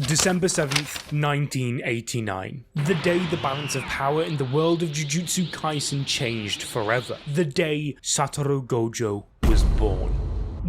December 7th, 1989. The day the balance of power in the world of Jujutsu Kaisen changed forever. The day Satoru Gojo was born.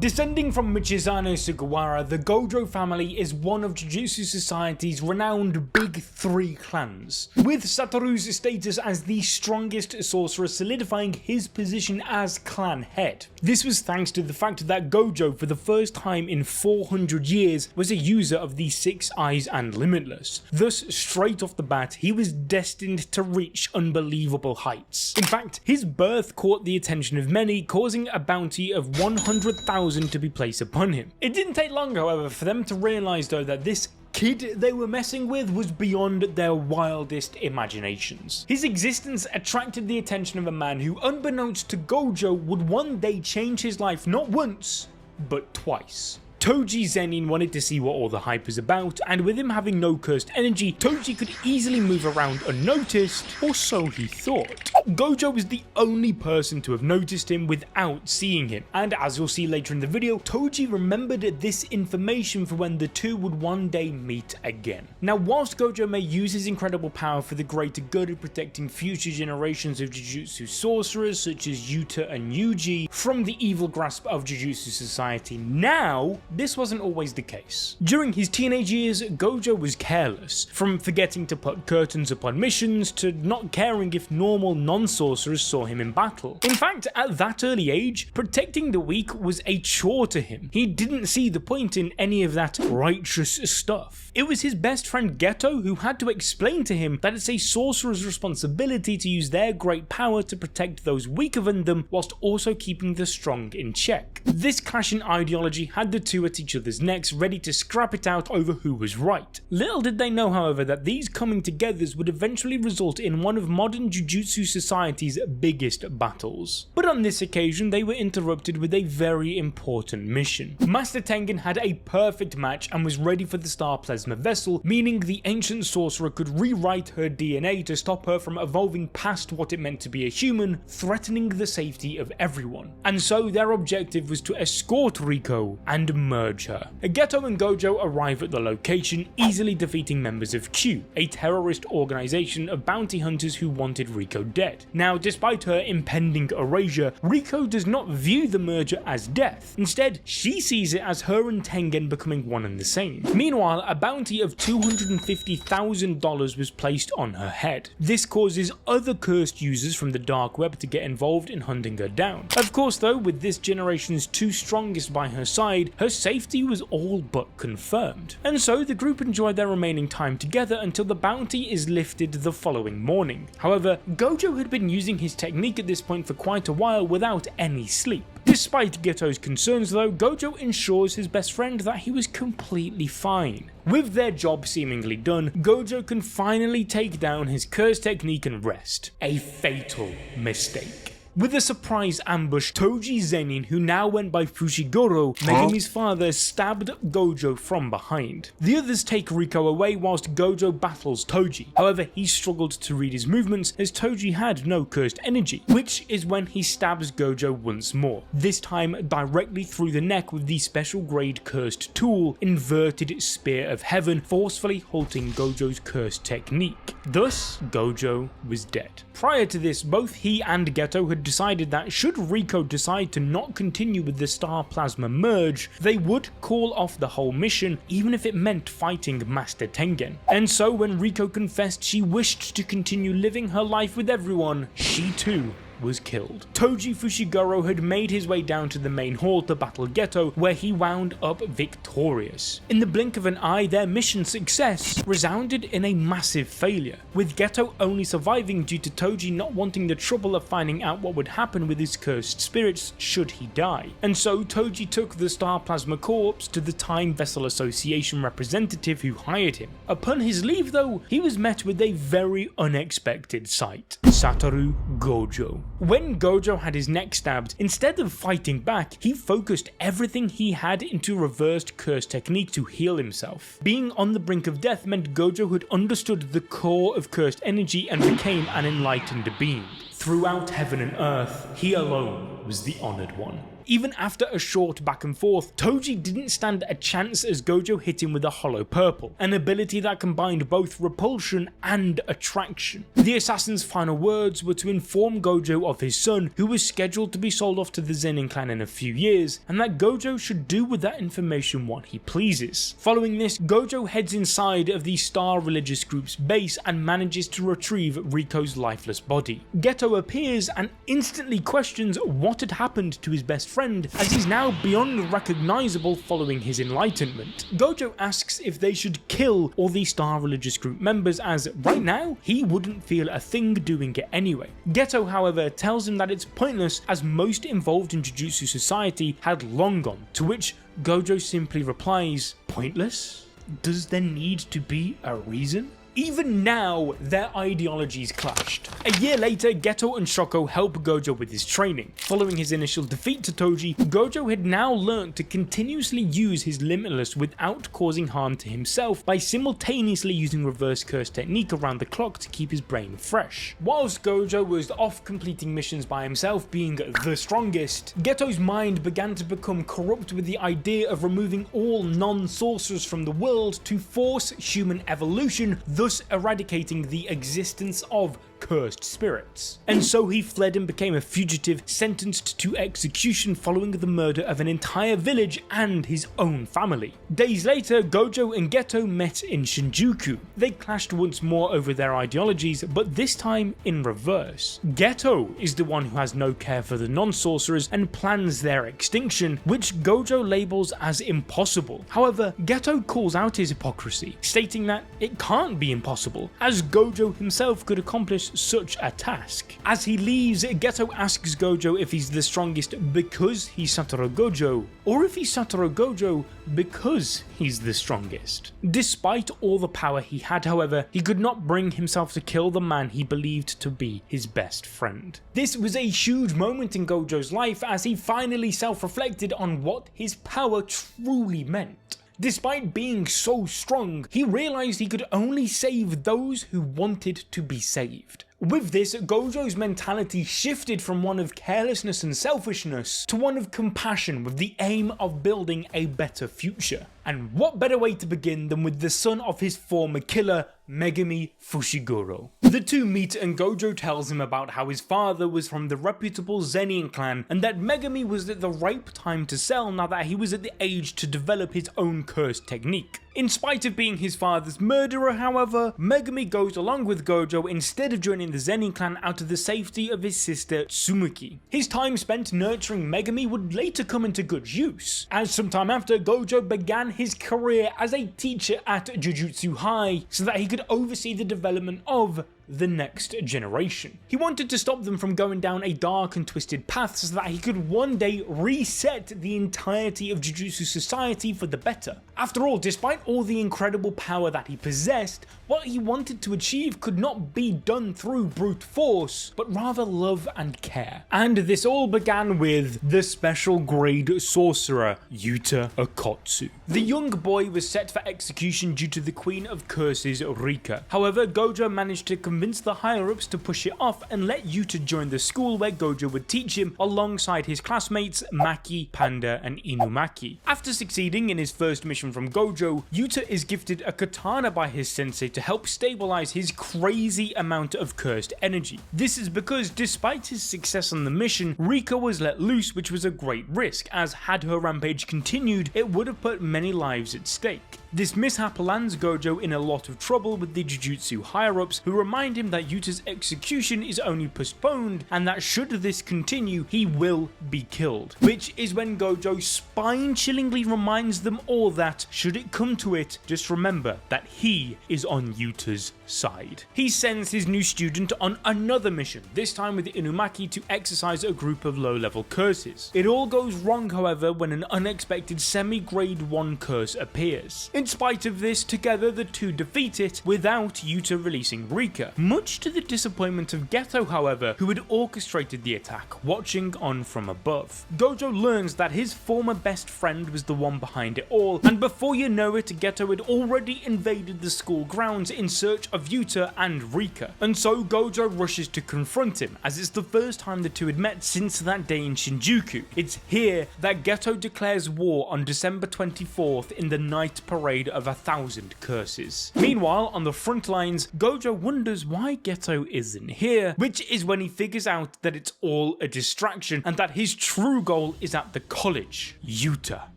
Descending from Michizane Sugawara, the Gojo family is one of Jujutsu Society's renowned Big Three clans, with Satoru's status as the strongest sorcerer solidifying his position as clan head. This was thanks to the fact that Gojo, for the first time in 400 years, was a user of the Six Eyes and Limitless. Thus, straight off the bat, he was destined to reach unbelievable heights. In fact, his birth caught the attention of many, causing a bounty of 100,000 to be placed upon him. It didn't take long, however, for them to realise though that this kid they were messing with was beyond their wildest imaginations. His existence attracted the attention of a man who, unbeknownst to Gojo, would one day change his life not once, but twice. Toji Zenin wanted to see what all the hype was about, and with him having no cursed energy, Toji could easily move around unnoticed, or so he thought. Gojo was the only person to have noticed him without seeing him, and as you'll see later in the video, Toji remembered this information for when the two would one day meet again. Now, whilst Gojo may use his incredible power for the greater good of protecting future generations of Jujutsu sorcerers such as Yuta and Yuji from the evil grasp of Jujutsu Society, now this wasn't always the case. During his teenage years, Gojo was careless, from forgetting to put curtains upon missions to not caring if normal non-sorcerers saw him in battle. In fact, at that early age, protecting the weak was a chore to him. He didn't see the point in any of that righteous stuff. It was his best friend Geto who had to explain to him that it's a sorcerer's responsibility to use their great power to protect those weaker than them whilst also keeping the strong in check. This clash in ideology had the two at each other's necks, ready to scrap it out over who was right. Little did they know, however, that these coming togethers would eventually result in one of modern Jujutsu Society's biggest battles. But on this occasion, they were interrupted with a very important mission. Master Tengen had a perfect match and was ready for the Star Plasma vessel, meaning the ancient sorcerer could rewrite her DNA to stop her from evolving past what it meant to be a human, threatening the safety of everyone. And so their objective was to escort Riko and merge her. Geto and Gojo arrive at the location, easily defeating members of Q, a terrorist organization of bounty hunters who wanted Riko dead. Now, despite her impending erasure, Riko does not view the merger as death. Instead, she sees it as her and Tengen becoming one and the same. Meanwhile, a bounty of $250,000 was placed on her head. This causes other cursed users from the dark web to get involved in hunting her down. Of course though, with this generation's two strongest by her side, her safety was all but confirmed. And so the group enjoyed their remaining time together until the bounty is lifted the following morning. However, Gojo had been using his technique at this point for quite a while without any sleep. Despite Geto's concerns though, Gojo ensures his best friend that he was completely fine. With their job seemingly done, Gojo can finally take down his curse technique and rest. A fatal mistake. With a surprise ambush, Toji Zenin, who now went by Fushiguro, Megumi's father, stabbed Gojo from behind. The others take Riko away whilst Gojo battles Toji. However, he struggled to read his movements as Toji had no cursed energy, which is when he stabs Gojo once more, this time directly through the neck with the special grade cursed tool, Inverted Spear of Heaven, forcefully halting Gojo's cursed technique. Thus, Gojo was dead. Prior to this, both he and Geto had decided that should Riko decide to not continue with the Star Plasma merge, they would call off the whole mission, even if it meant fighting Master Tengen. And so when Riko confessed she wished to continue living her life with everyone, she too was killed. Toji Fushiguro had made his way down to the main hall to battle Geto, where he wound up victorious. In the blink of an eye, their mission success resounded in a massive failure, with Geto only surviving due to Toji not wanting the trouble of finding out what would happen with his cursed spirits should he die. And so Toji took the Star Plasma corpse to the Time Vessel Association representative who hired him. Upon his leave though, he was met with a very unexpected sight. Satoru Gojo. When Gojo had his neck stabbed, instead of fighting back, he focused everything he had into reversed curse technique to heal himself. Being on the brink of death meant Gojo had understood the core of cursed energy and became an enlightened being. Throughout heaven and earth, he alone was the honored one. Even after a short back and forth, Toji didn't stand a chance as Gojo hit him with a hollow purple, an ability that combined both repulsion and attraction. The assassin's final words were to inform Gojo of his son, who was scheduled to be sold off to the Zenin clan in a few years, and that Gojo should do with that information what he pleases. Following this, Gojo heads inside of the Star Religious Group's base and manages to retrieve Riko's lifeless body. Geto appears and instantly questions what had happened to his best friend, as he's now beyond recognizable following his enlightenment. Gojo asks if they should kill all the Star Religious Group members, as right now he wouldn't feel a thing doing it anyway. Geto, however, tells him that it's pointless as most involved in Jujutsu society had long gone, to which Gojo simply replies, "Pointless? Does there need to be a reason?" Even now, their ideologies clashed. A year later, Geto and Shoko help Gojo with his training. Following his initial defeat to Toji, Gojo had now learned to continuously use his Limitless without causing harm to himself by simultaneously using reverse curse technique around the clock to keep his brain fresh. Whilst Gojo was off completing missions by himself, being the strongest, Geto's mind began to become corrupt with the idea of removing all non-sorcerers from the world to force human evolution, thus eradicating the existence of cursed spirits. And so he fled and became a fugitive, sentenced to execution following the murder of an entire village and his own family. Days later, Gojo and Geto met in Shinjuku. They clashed once more over their ideologies, but this time in reverse. Geto is the one who has no care for the non-sorcerers and plans their extinction, which Gojo labels as impossible. However, Geto calls out his hypocrisy, stating that it can't be impossible, as Gojo himself could accomplish such a task. As he leaves, Geto asks Gojo if he's the strongest because he's Satoru Gojo, or if he's Satoru Gojo because he's the strongest. Despite all the power he had, however, he could not bring himself to kill the man he believed to be his best friend. This was a huge moment in Gojo's life as he finally self-reflected on what his power truly meant. Despite being so strong, he realized he could only save those who wanted to be saved. With this, Gojo's mentality shifted from one of carelessness and selfishness to one of compassion with the aim of building a better future. And what better way to begin than with the son of his former killer, Megumi Fushiguro. The two meet and Gojo tells him about how his father was from the reputable Zenin clan and that Megumi was at the ripe time to sell now that he was at the age to develop his own curse technique. In spite of being his father's murderer, however, Megumi goes along with Gojo instead of joining the Zenin clan out of the safety of his sister Tsumuki. His time spent nurturing Megumi would later come into good use, as sometime after Gojo began his career as a teacher at Jujutsu High so that he could oversee the development of the next generation. He wanted to stop them from going down a dark and twisted path so that he could one day reset the entirety of Jujutsu society for the better. After all, despite all the incredible power that he possessed, what he wanted to achieve could not be done through brute force, but rather love and care. And this all began with the special grade sorcerer, Yuta Okkotsu. The young boy was set for execution due to the Queen of Curses, Rika. However, Gojo managed to convince the higher-ups to push it off and let Yuta join the school where Gojo would teach him alongside his classmates Maki, Panda and Inumaki. After succeeding in his first mission from Gojo, Yuta is gifted a katana by his sensei to help stabilize his crazy amount of cursed energy. This is because despite his success on the mission, Rika was let loose, which was a great risk, as had her rampage continued, it would have put many lives at stake. This mishap lands Gojo in a lot of trouble with the Jujutsu higher-ups, who remind him that Yuta's execution is only postponed and that should this continue, he will be killed. Which is when Gojo spine-chillingly reminds them all that, should it come to it, just remember that he is on Yuta's side. He sends his new student on another mission, this time with Inumaki to exercise a group of low-level curses. It all goes wrong, however, when an unexpected semi-grade 1 curse appears. In spite of this, together the two defeat it without Yuta releasing Rika, much to the disappointment of Geto however, who had orchestrated the attack, watching on from above. Gojo learns that his former best friend was the one behind it all, and before you know it, Geto had already invaded the school grounds in search of Yuta and Rika, and so Gojo rushes to confront him, as it's the first time the two had met since that day in Shinjuku. It's here that Geto declares war on December 24th in the night parade of 1,000 curses. Meanwhile, on the front lines, Gojo wonders why Geto isn't here, which is when he figures out that it's all a distraction and that his true goal is at the college, Yuta.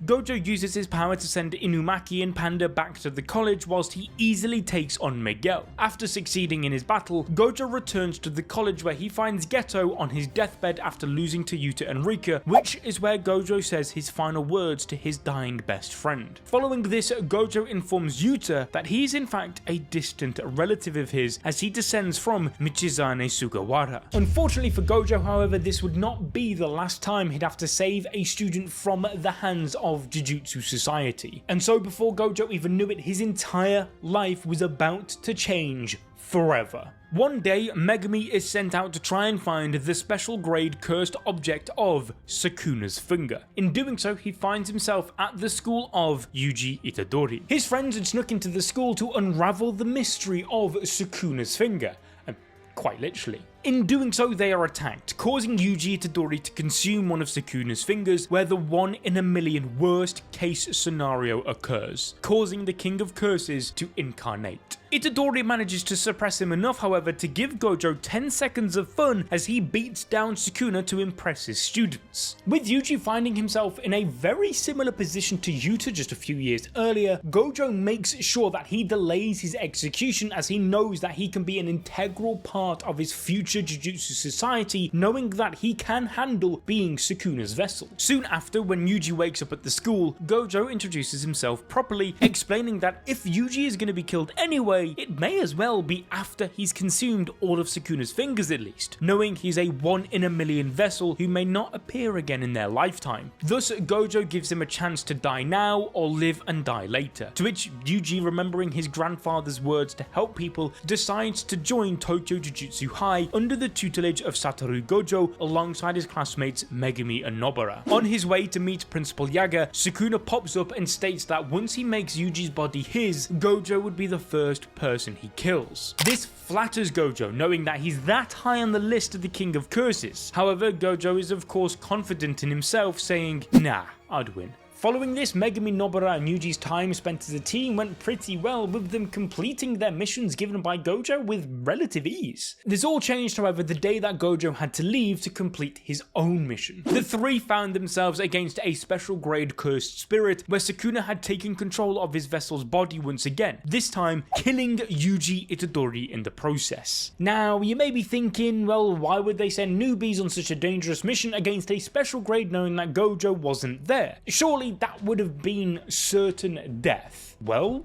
Gojo uses his power to send Inumaki and Panda back to the college whilst he easily takes on Miguel. After succeeding in his battle, Gojo returns to the college where he finds Geto on his deathbed after losing to Yuta and Rika, which is where Gojo says his final words to his dying best friend. Following this, Gojo informs Yuta that he is in fact a distant relative of his as he descends from Michizane Sugawara. Unfortunately for Gojo, however, this would not be the last time he'd have to save a student from the hands of Jujutsu Society. And so before Gojo even knew it, his entire life was about to change forever. One day, Megumi is sent out to try and find the special grade cursed object of Sukuna's finger. In doing so, he finds himself at the school of Yuji Itadori. His friends had snuck into the school to unravel the mystery of Sukuna's finger. Quite literally. In doing so, they are attacked, causing Yuji Itadori to consume one of Sukuna's fingers, where the 1 in a million worst case scenario occurs, causing the King of Curses to incarnate. Itadori manages to suppress him enough, however, to give Gojo 10 seconds of fun as he beats down Sukuna to impress his students. With Yuji finding himself in a very similar position to Yuta just a few years earlier, Gojo makes sure that he delays his execution as he knows that he can be an integral part of his future Jujutsu Society, knowing that he can handle being Sukuna's vessel. Soon after, when Yuji wakes up at the school, Gojo introduces himself properly, explaining that if Yuji is going to be killed anyway, it may as well be after he's consumed all of Sukuna's fingers at least, knowing he's a 1 in a million vessel who may not appear again in their lifetime. Thus, Gojo gives him a chance to die now or live and die later, to which Yuji, remembering his grandfather's words to help people, decides to join Tokyo Jujutsu High under the tutelage of Satoru Gojo alongside his classmates Megumi and Nobara. On his way to meet Principal Yaga, Sukuna pops up and states that once he makes Yuji's body his, Gojo would be the first person he kills. This flatters Gojo, knowing that he's that high on the list of the King of Curses. However, Gojo is of course confident in himself, saying, "Nah, I'd win." Following this, Megumi, Nobara and Yuji's time spent as a team went pretty well, with them completing their missions given by Gojo with relative ease. This all changed, however, the day that Gojo had to leave to complete his own mission. The three found themselves against a special grade cursed spirit, where Sukuna had taken control of his vessel's body once again, this time killing Yuji Itadori in the process. Now, you may be thinking, well, why would they send newbies on such a dangerous mission against a special grade knowing that Gojo wasn't there? Surely that would have been certain death. Well,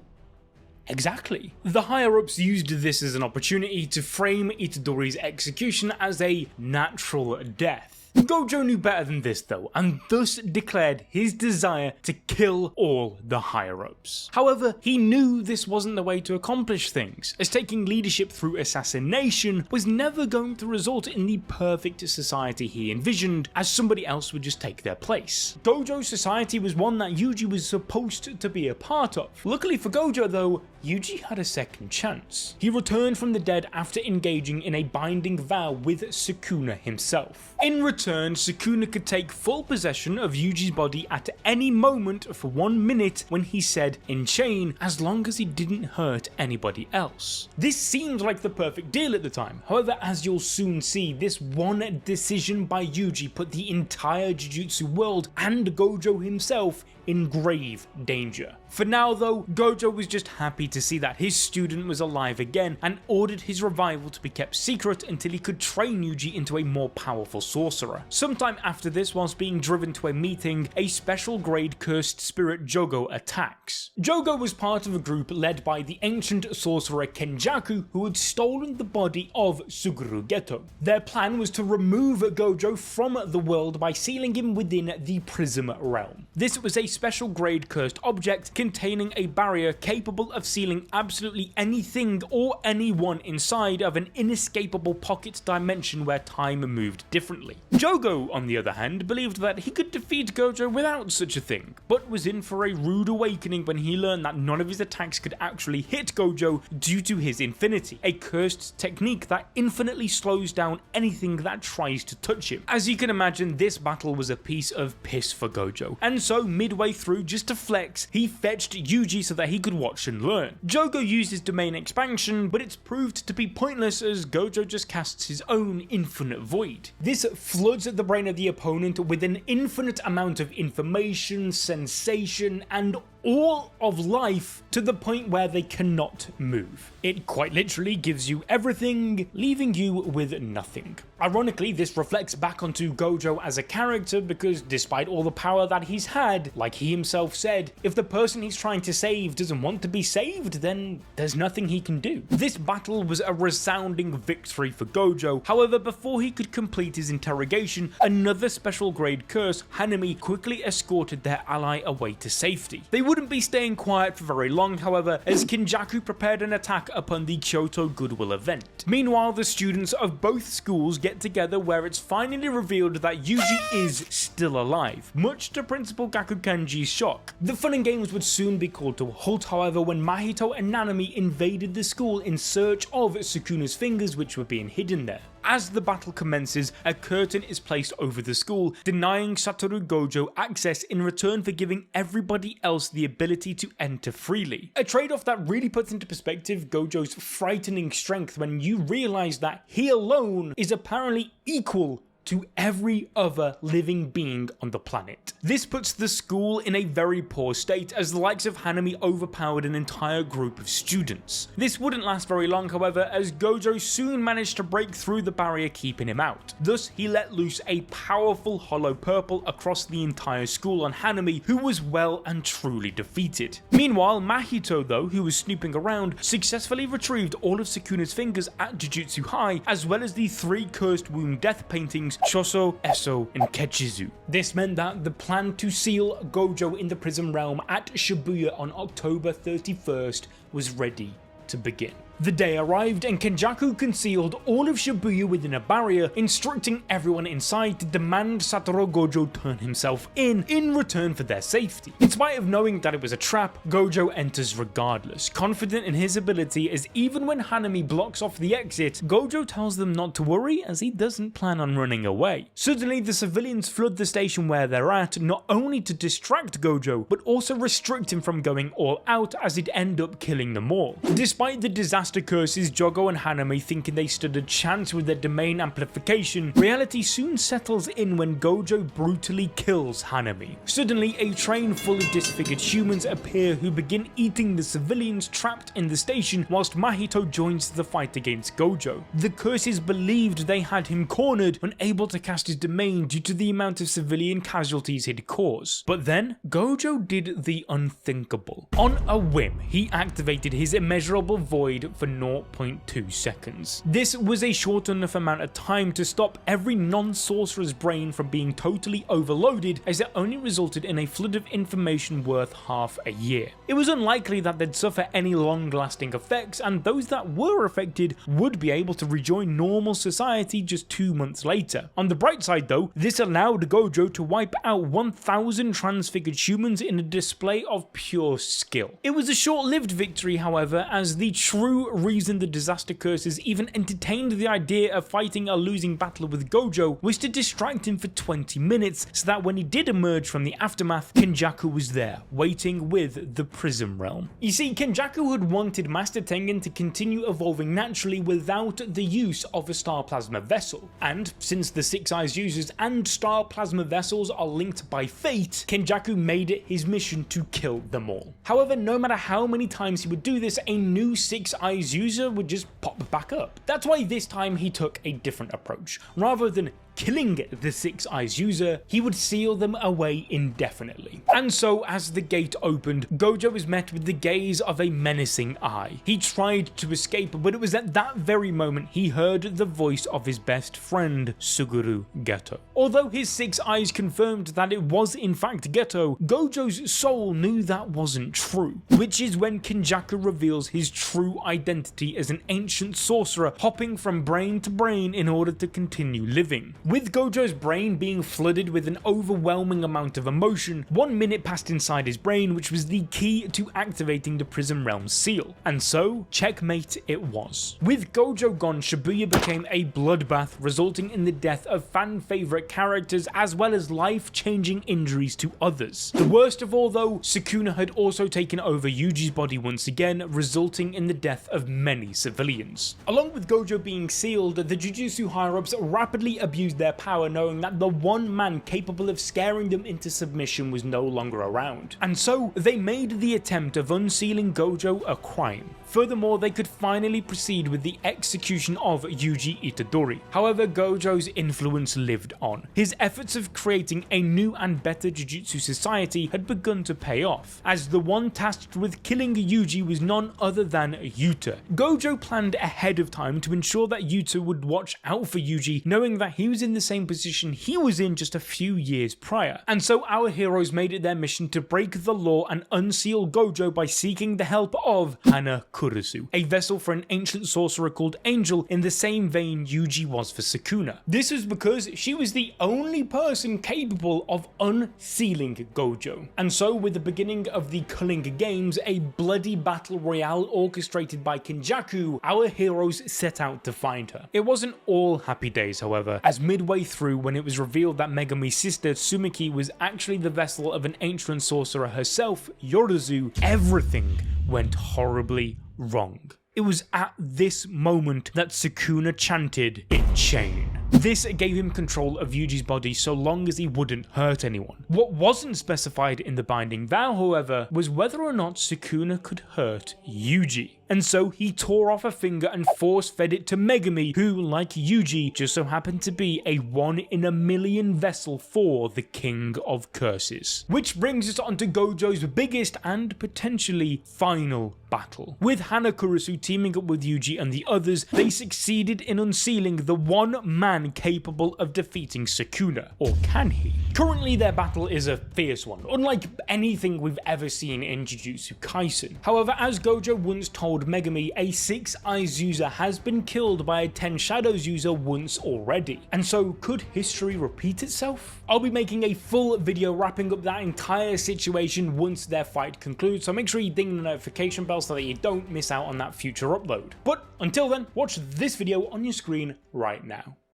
exactly. The higher-ups used this as an opportunity to frame Itadori's execution as a natural death. Gojo knew better than this though, and thus declared his desire to kill all the higher-ups. However, he knew this wasn't the way to accomplish things, as taking leadership through assassination was never going to result in the perfect society he envisioned, as somebody else would just take their place. Gojo's society was one that Yuji was supposed to be a part of. Luckily for Gojo though, Yuji had a second chance. He returned from the dead after engaging in a binding vow with Sukuna himself. In return, Sukuna could take full possession of Yuji's body at any moment for 1 minute when he said "in chain," as long as he didn't hurt anybody else. This seemed like the perfect deal at the time. However, as you'll soon see, this one decision by Yuji put the entire Jujutsu world and Gojo himself in grave danger. For now though, Gojo was just happy to see that his student was alive again and ordered his revival to be kept secret until he could train Yuji into a more powerful sorcerer. Sometime after this, whilst being driven to a meeting, a special grade cursed spirit Jogo attacks. Jogo was part of a group led by the ancient sorcerer Kenjaku, who had stolen the body of Suguru Geto. Their plan was to remove Gojo from the world by sealing him within the Prism realm. This was a special grade cursed object containing a barrier capable of sealing absolutely anything or anyone inside of an inescapable pocket dimension where time moved differently. Jogo, on the other hand, believed that he could defeat Gojo without such a thing, but was in for a rude awakening when he learned that none of his attacks could actually hit Gojo due to his infinity, a cursed technique that infinitely slows down anything that tries to touch him. As you can imagine, this battle was a piece of piss for Gojo, and so midway through, just to flex, he fetched Yuji so that he could watch and learn. Jogo used his domain expansion, but it's proved to be pointless as Gojo just casts his own infinite void. This floods the brain of the opponent with an infinite amount of information, sensation, and all of life to the point where they cannot move. It quite literally gives you everything, leaving you with nothing. Ironically, this reflects back onto Gojo as a character because despite all the power that he's had, like he himself said, if the person he's trying to save doesn't want to be saved, then there's nothing he can do. This battle was a resounding victory for Gojo. However, before he could complete his interrogation, another special grade curse, Hanami, quickly escorted their ally away to safety. They wouldn't be staying quiet for very long, however, as Kenjaku prepared an attack upon the Kyoto Goodwill event. Meanwhile, the students of both schools get together where it's finally revealed that Yuji is still alive, much to Principal Gakukanji's shock. The fun and games would soon be called to a halt, however, when Mahito and Nanami invaded the school in search of Sukuna's fingers, which were being hidden there. As the battle commences, a curtain is placed over the school, denying Satoru Gojo access in return for giving everybody else the ability to enter freely. A trade-off that really puts into perspective Gojo's frightening strength when you realize that he alone is apparently equal to every other living being on the planet. This puts the school in a very poor state as the likes of Hanami overpowered an entire group of students. This wouldn't last very long, however, as Gojo soon managed to break through the barrier keeping him out. Thus, he let loose a powerful hollow purple across the entire school on Hanami, who was well and truly defeated. Meanwhile, Mahito, though, who was snooping around, successfully retrieved all of Sukuna's fingers at Jujutsu High, as well as the 3 cursed wound death paintings Choso, Eso, and Kechizu. This meant that the plan to seal Gojo in the Prism Realm at Shibuya on October 31st was ready to begin. The day arrived and Kenjaku concealed all of Shibuya within a barrier, instructing everyone inside to demand Satoru Gojo turn himself in return for their safety. In spite of knowing that it was a trap, Gojo enters regardless, confident in his ability, as even when Hanami blocks off the exit, Gojo tells them not to worry as he doesn't plan on running away. Suddenly, the civilians flood the station where they're at, not only to distract Gojo, but also restrict him from going all out as he'd end up killing them all. Despite the disaster curses, Jogo and Hanami thinking they stood a chance with their domain amplification, reality soon settles in when Gojo brutally kills Hanami. Suddenly, a train full of disfigured humans appear who begin eating the civilians trapped in the station, whilst Mahito joins the fight against Gojo. The curses believed they had him cornered, unable to cast his domain due to the amount of civilian casualties he'd caused. But then, Gojo did the unthinkable. On a whim, he activated his immeasurable void for 0.2 seconds. This was a short enough amount of time to stop every non-sorcerer's brain from being totally overloaded, as it only resulted in a flood of information worth half a year. It was unlikely that they'd suffer any long-lasting effects, and those that were affected would be able to rejoin normal society just 2 months later. On the bright side though, this allowed Gojo to wipe out 1,000 transfigured humans in a display of pure skill. It was a short-lived victory, however, as the true reason the disaster curses even entertained the idea of fighting a losing battle with Gojo was to distract him for 20 minutes, so that when he did emerge from the aftermath, Kenjaku was there, waiting with the Prism Realm. You see, Kenjaku had wanted Master Tengen to continue evolving naturally without the use of a Star Plasma vessel, and since the Six Eyes users and Star Plasma vessels are linked by fate, Kenjaku made it his mission to kill them all. However, no matter how many times he would do this, a new Six Eyes user would just pop back up. That's why this time he took a different approach. Rather than killing the Six Eyes user, he would seal them away indefinitely. And so as the gate opened, Gojo was met with the gaze of a menacing eye. He tried to escape, but it was at that very moment he heard the voice of his best friend, Suguru Geto. Although his Six Eyes confirmed that it was in fact Geto, Gojo's soul knew that wasn't true, which is when Kenjaku reveals his true identity as an ancient sorcerer hopping from brain to brain in order to continue living. With Gojo's brain being flooded with an overwhelming amount of emotion, 1 minute passed inside his brain, which was the key to activating the Prison Realm seal, and so checkmate it was. With Gojo gone, Shibuya became a bloodbath, resulting in the death of fan favourite characters as well as life-changing injuries to others. The worst of all though, Sukuna had also taken over Yuji's body once again, resulting in the death of many civilians. Along with Gojo being sealed, the Jujutsu higher-ups rapidly abused their power, knowing that the one man capable of scaring them into submission was no longer around. And so they made the attempt of unsealing Gojo a crime. Furthermore, they could finally proceed with the execution of Yuji Itadori. However, Gojo's influence lived on. His efforts of creating a new and better Jujutsu society had begun to pay off, as the one tasked with killing Yuji was none other than Yuta. Gojo planned ahead of time to ensure that Yuta would watch out for Yuji, knowing that he was in the same position he was in just a few years prior. And so our heroes made it their mission to break the law and unseal Gojo by seeking the help of Hana Kurusu, a vessel for an ancient sorcerer called Angel, in the same vein Yuji was for Sukuna. This was because she was the only person capable of unsealing Gojo. And so with the beginning of the Culling Games, a bloody battle royale orchestrated by Kenjaku, our heroes set out to find her. It wasn't all happy days, however, as midway through, when it was revealed that Megumi's sister Tsumiki was actually the vessel of an ancient sorcerer herself, Yorozu, everything went horribly wrong. It was at this moment that Sukuna chanted, "Enchain." This gave him control of Yuji's body so long as he wouldn't hurt anyone. What wasn't specified in the binding vow, however, was whether or not Sukuna could hurt Yuji. And so he tore off a finger and force-fed it to Megumi, who, like Yuji, just so happened to be a 1 in a million vessel for the King of Curses. Which brings us on to Gojo's biggest and potentially final battle. With Hana Kurusu teaming up with Yuji and the others, they succeeded in unsealing the one man capable of defeating Sukuna. Or can he? Currently their battle is a fierce one, unlike anything we've ever seen in Jujutsu Kaisen. However, as Gojo once told Megumi, a 6 Eyes user has been killed by a 10 Shadows user once already. And so could history repeat itself? I'll be making a full video wrapping up that entire situation once their fight concludes, so make sure you ding the notification bell so that you don't miss out on that future upload. But until then, watch this video on your screen right now.